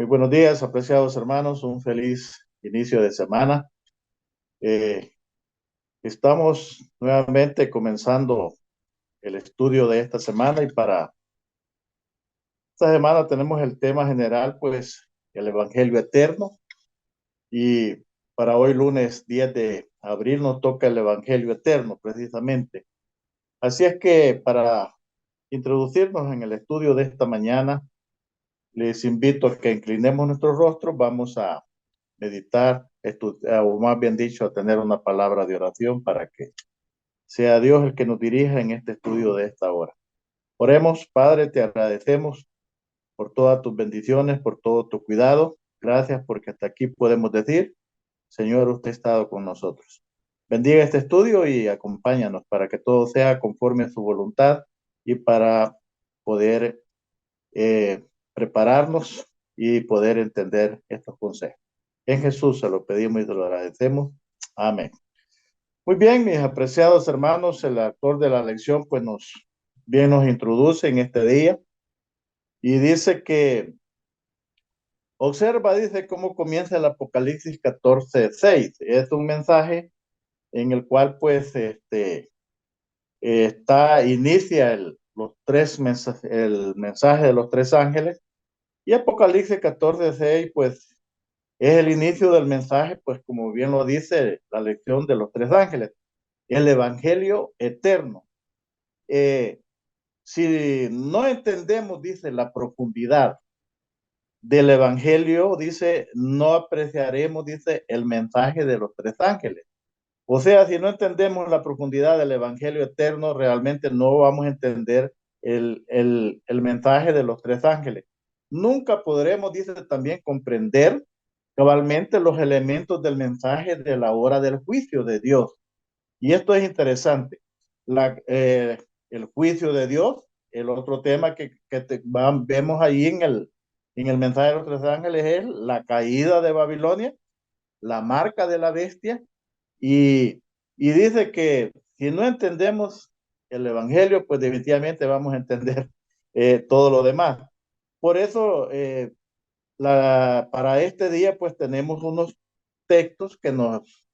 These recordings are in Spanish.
Muy buenos días, apreciados hermanos, un feliz inicio de semana. Eh, Estamos nuevamente comenzando el estudio de esta semana y para esta semana tenemos el tema general, pues el Evangelio eterno, y para hoy lunes 10 de abril nos toca el Evangelio eterno precisamente. Así es que para introducirnos en el estudio de esta mañana, les invito a que inclinemos nuestros rostros, vamos a meditar, o más bien dicho, a tener una palabra de oración para que sea Dios el que nos dirija en este estudio de esta hora. Oremos, Padre, te agradecemos por todas tus bendiciones, por todo tu cuidado. Gracias porque hasta aquí podemos decir, Señor, usted ha estado con nosotros. Bendiga este estudio y acompáñanos para que todo sea conforme a su voluntad y para poder eh, prepararnos y poder entender estos consejos. En Jesús se lo pedimos y se lo agradecemos. Amén. Muy bien, mis apreciados hermanos, el autor de la lección pues nos introduce en este día y dice que observa, dice cómo comienza el Apocalipsis 14:6. Es un mensaje en el cual pues inicia el mensaje de los tres ángeles, y Apocalipsis 14:6 pues es el inicio del mensaje, pues como bien lo dice la lección de los tres ángeles, el Evangelio eterno. Eh, si no entendemos, dice, la profundidad del Evangelio, dice, no apreciaremos, dice, el mensaje de los tres ángeles. O sea, si no entendemos la profundidad del Evangelio eterno, realmente no vamos a entender el mensaje de los tres ángeles. Nunca podremos, dice, también comprender cabalmente los elementos del mensaje de la hora del juicio de Dios. Y esto es interesante. El juicio de Dios, el otro tema vemos ahí en el mensaje de los tres ángeles, es la caída de Babilonia, la marca de la bestia, y, y dice que si no entendemos el Evangelio, pues definitivamente vamos a entender todo lo demás. Por eso, para este día, pues tenemos unos textos que nos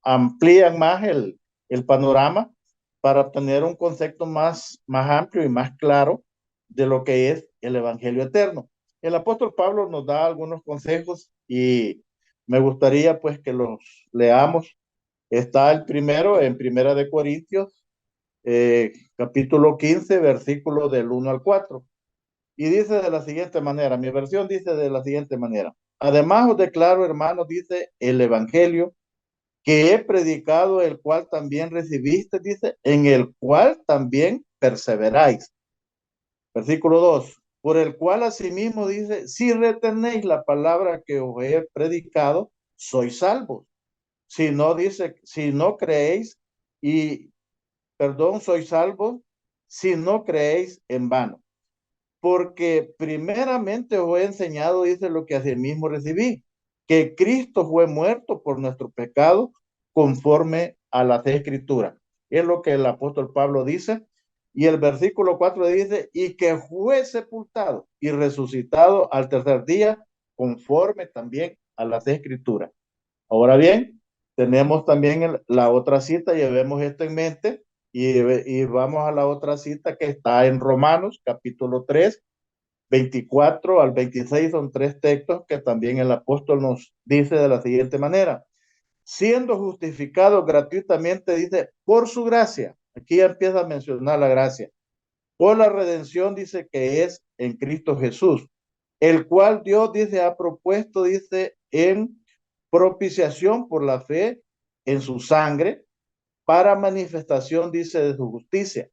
amplían más el panorama para obtener un concepto más amplio y más claro de lo que es el Evangelio eterno. El apóstol Pablo nos da algunos consejos y me gustaría pues que los leamos. Está el primero en Primera de Corintios, capítulo 15, versículo del 1 al 4. Y dice de la siguiente manera, mi versión dice de la siguiente manera: además os declaro, hermanos, dice el Evangelio que he predicado, el cual también recibiste, dice, en el cual también perseveráis. Versículo 2, por el cual asimismo dice, si retenéis la palabra que os he predicado, sois salvos. Si no, dice, si no creéis, y, perdón, sois salvos, si no creéis en vano. Porque primeramente os he enseñado, dice, lo que asimismo recibí, que Cristo fue muerto por nuestro pecado conforme a las escrituras. Es lo que el apóstol Pablo dice. Y el versículo 4 dice, y que fue sepultado y resucitado al tercer día conforme también a las escrituras. Ahora bien, tenemos también la otra cita, llevemos esto en mente y vamos a la otra cita que está en Romanos capítulo 3, 24 al 26. Son tres textos que también el apóstol nos dice de la siguiente manera: siendo justificado gratuitamente, dice, por su gracia. Aquí ya empieza a mencionar la gracia. Por la redención, dice, que es en Cristo Jesús, el cual Dios, dice, ha propuesto, dice, en propiciación por la fe en su sangre, para manifestación, dice, de su justicia,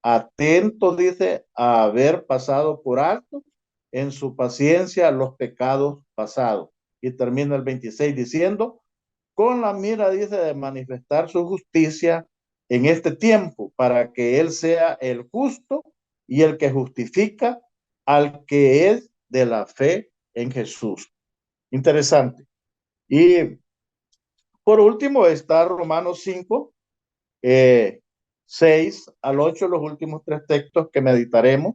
atento, dice, a haber pasado por alto en su paciencia los pecados pasados. Y termina el 26 diciendo, con la mira, dice, de manifestar su justicia en este tiempo, para que Él sea el justo y el que justifica al que es de la fe en Jesús. Interesante. Y por último está Romanos 5, 6 al 8, los últimos tres textos que meditaremos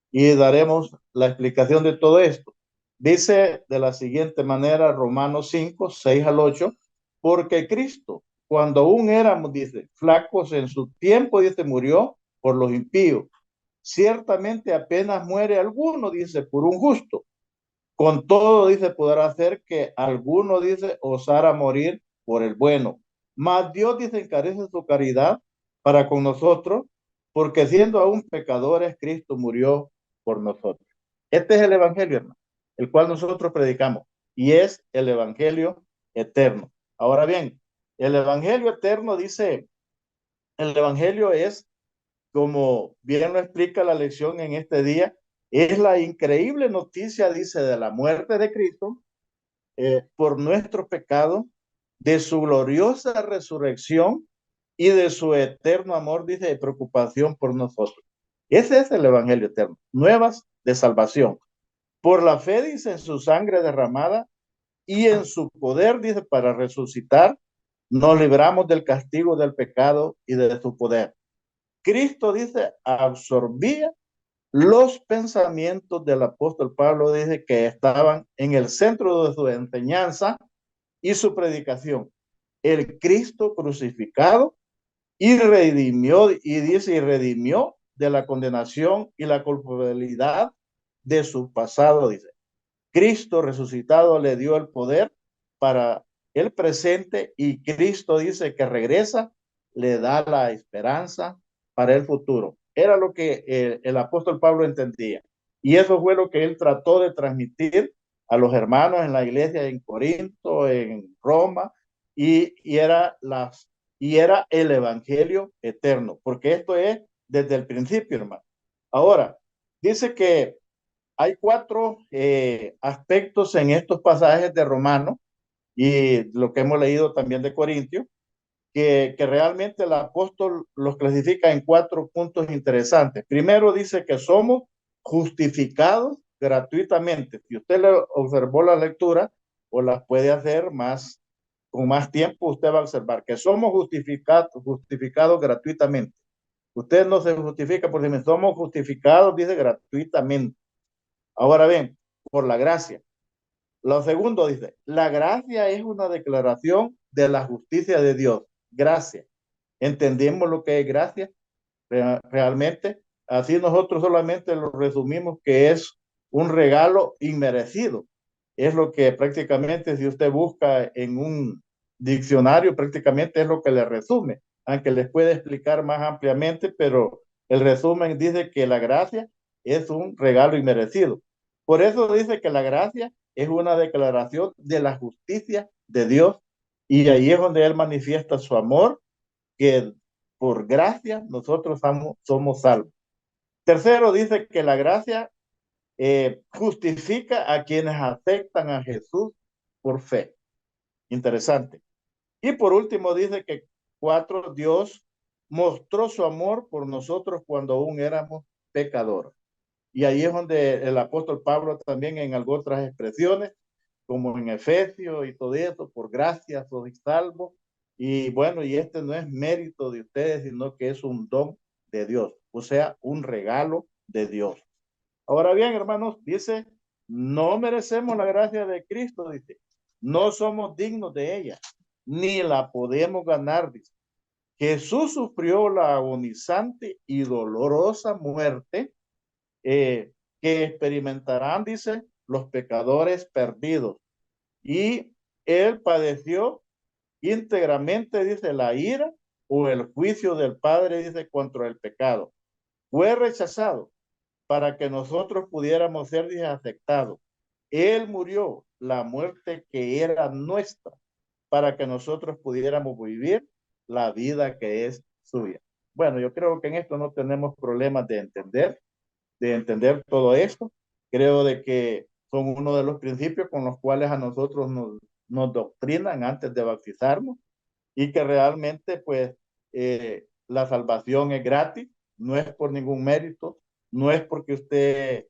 y daremos la explicación de todo esto. Dice de la siguiente manera, Romanos 5, 6 al 8, porque Cristo, cuando aún éramos, dice, flacos en su tiempo, dice, murió por los impíos. Ciertamente apenas muere alguno, dice, por un justo. Con todo, dice, podrá hacer que alguno, dice, osara morir por el bueno. Mas Dios, dice, encarece su caridad para con nosotros, porque siendo aún pecadores, Cristo murió por nosotros. Este es el evangelio, hermano, el cual nosotros predicamos, y es el evangelio eterno. Ahora bien, el evangelio eterno dice, el evangelio es, como bien lo explica la lección en este día, es la increíble noticia, dice, de la muerte de Cristo por nuestro pecado, de su gloriosa resurrección y de su eterno amor, dice, de preocupación por nosotros. Ese es el evangelio eterno, nuevas de salvación. Por la fe, dice, en su sangre derramada y en su poder, dice, para resucitar, nos libramos del castigo del pecado y de su poder. Cristo, dice, absorbía los pensamientos del apóstol Pablo, dice, que estaban en el centro de su enseñanza y su predicación. El Cristo crucificado y redimió, y dice, y redimió de la condenación y la culpabilidad de su pasado, dice. Cristo resucitado le dio el poder para el presente y Cristo dice que regresa, le da la esperanza para el futuro. Era lo que el apóstol Pablo entendía. Y eso fue lo que él trató de transmitir a los hermanos en la iglesia en Corinto, en Roma, y era el evangelio eterno, porque esto es desde el principio, hermano. Ahora, dice que hay cuatro aspectos en estos pasajes de Romanos y lo que hemos leído también de Corintios, que realmente el apóstol los clasifica en cuatro puntos interesantes. Primero dice que somos justificados gratuitamente. Si usted le observó la lectura o las puede hacer más con más tiempo, usted va a observar que somos justificados gratuitamente. Usted no se justifica por sí mismo, somos justificados, dice, gratuitamente. Ahora bien, por la gracia. Lo segundo dice, la gracia es una declaración de la justicia de Dios. Gracia. ¿Entendemos lo que es gracia? Realmente, así nosotros solamente lo resumimos que es un regalo inmerecido. Es lo que prácticamente, si usted busca en un diccionario, prácticamente es lo que le resume, aunque les puede explicar más ampliamente, pero el resumen dice que la gracia es un regalo inmerecido. Por eso dice que la gracia es una declaración de la justicia de Dios y ahí es donde Él manifiesta su amor, que por gracia nosotros somos salvos. Tercero, dice que la gracia justifica a quienes aceptan a Jesús por fe. Interesante. Y por último, dice que cuatro, Dios mostró su amor por nosotros cuando aún éramos pecadores. Y ahí es donde el apóstol Pablo también en algunas otras expresiones, como en Efesios y todo eso, por gracia sois salvos. Y bueno, y este no es mérito de ustedes, sino que es un don de Dios, o sea, un regalo de Dios. Ahora bien, hermanos, dice, no merecemos la gracia de Cristo, dice, no somos dignos de ella, ni la podemos ganar, dice. Jesús sufrió la agonizante y dolorosa muerte que experimentarán, dice, los pecadores perdidos. Y él padeció íntegramente, dice, la ira o el juicio del Padre, dice, contra el pecado. Fue rechazado para que nosotros pudiéramos ser, dice, aceptados. Él murió la muerte que era nuestra para que nosotros pudiéramos vivir la vida que es suya. Bueno, yo creo que en esto no tenemos problemas de entender todo esto. Creo de que son uno de los principios con los cuales a nosotros nos doctrinan antes de bautizarnos y que realmente pues la salvación es gratis, no es por ningún mérito, no es porque usted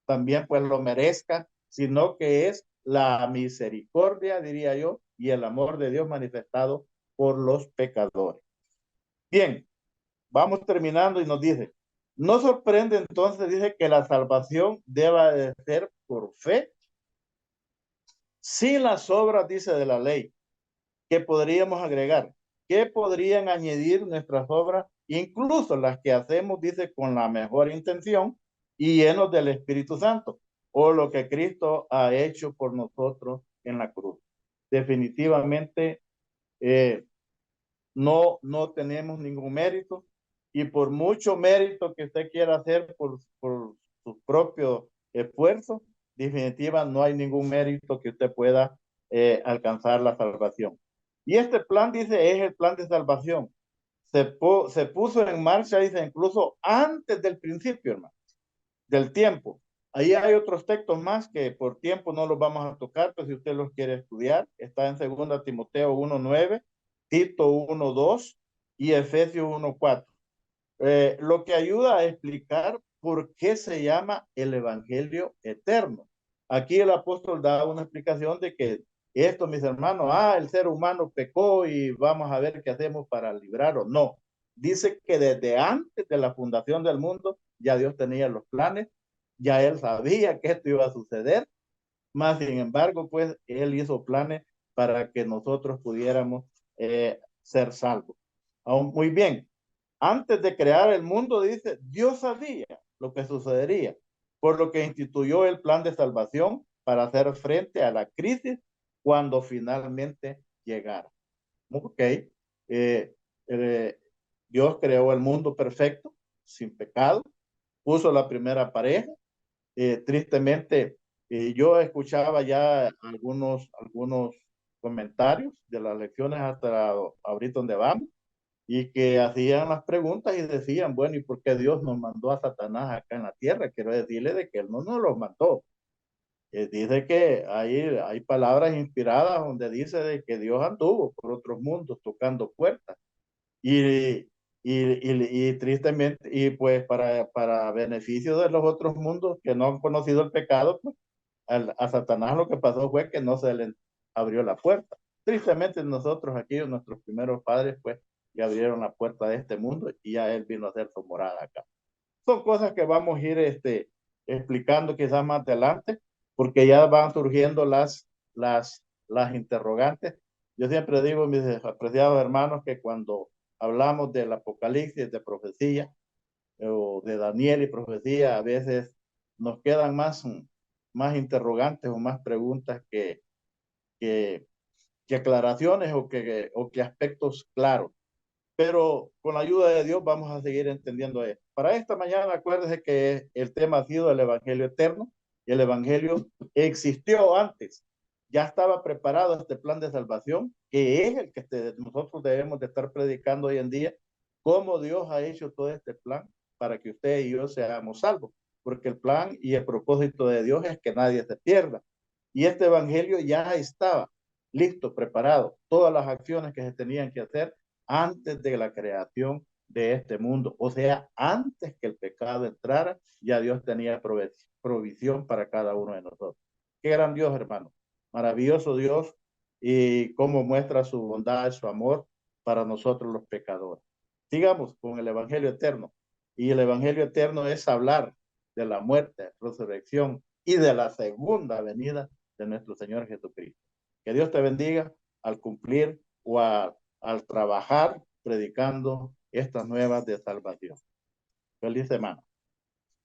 también pues lo merezca, sino que es la misericordia, diría yo, y el amor de Dios manifestado por los pecadores. Bien, vamos terminando y nos dice, no sorprende entonces, dice que la salvación deba de ser por fe, sin las obras, dice, de la ley, que podríamos agregar, que podrían añadir nuestras obras, incluso las que hacemos, dice, con la mejor intención y llenos del Espíritu Santo, o lo que Cristo ha hecho por nosotros en la cruz. Definitivamente, no tenemos ningún mérito, y por mucho mérito que usted quiera hacer por su propio esfuerzo, definitiva no hay ningún mérito que usted pueda alcanzar la salvación. Y este plan, dice, es el plan de salvación. Se puso en marcha, dice, incluso antes del principio, hermano, del tiempo. Ahí hay otros textos más que por tiempo no los vamos a tocar, pero si usted los quiere estudiar, está en 2 Timoteo 1:9, Tito 1:2 y Efesios 1:4. Lo que ayuda a explicar por qué se llama el Evangelio eterno. Aquí el apóstol da una explicación de que esto, mis hermanos, el ser humano pecó y vamos a ver qué hacemos para librarlo. No, dice que desde antes de la fundación del mundo ya Dios tenía los planes, ya él sabía que esto iba a suceder, más sin embargo, pues él hizo planes para que nosotros pudiéramos ser salvos. Muy bien, antes de crear el mundo, dice, Dios sabía lo que sucedería, por lo que instituyó el plan de salvación para hacer frente a la crisis cuando finalmente llegara. Ok, eh, Dios creó el mundo perfecto, sin pecado, puso la primera pareja. Tristemente, yo escuchaba ya algunos comentarios de las lecciones hasta ahorita donde vamos, y que hacían las preguntas y decían, bueno, ¿y por qué Dios nos mandó a Satanás acá en la tierra? Quiero decirle de que él no nos los mandó. Dice que hay palabras inspiradas donde dice de que Dios anduvo por otros mundos tocando puertas. Y tristemente, y pues para beneficio de los otros mundos que no han conocido el pecado, pues a Satanás lo que pasó fue que no se le abrió la puerta. Tristemente nosotros aquí, nuestros primeros padres, pues ya abrieron la puerta de este mundo y ya él vino a hacer su morada acá. Son cosas que vamos a ir explicando quizás más adelante, porque ya van surgiendo las interrogantes. Yo siempre digo, mis apreciados hermanos, que cuando hablamos del Apocalipsis, de profecía, o de Daniel y profecía, a veces nos quedan más interrogantes o más preguntas que, que aclaraciones o que aspectos claros. Pero con la ayuda de Dios vamos a seguir entendiendo esto. Para esta mañana, acuérdese que el tema ha sido el Evangelio eterno, y el Evangelio existió antes. Ya estaba preparado este plan de salvación, que es el que nosotros debemos de estar predicando hoy en día, cómo Dios ha hecho todo este plan para que usted y yo seamos salvos. Porque el plan y el propósito de Dios es que nadie se pierda. Y este Evangelio ya estaba listo, preparado. Todas las acciones que se tenían que hacer antes de la creación de este mundo. O sea, antes que el pecado entrara, ya Dios tenía provisión para cada uno de nosotros. Qué gran Dios, hermano. Maravilloso Dios, y cómo muestra su bondad, su amor para nosotros los pecadores. Sigamos con el Evangelio eterno. Y el Evangelio eterno es hablar de la muerte, resurrección y de la segunda venida de nuestro Señor Jesucristo. Que Dios te bendiga al cumplir o al trabajar predicando estas nuevas de salvación. Feliz semana.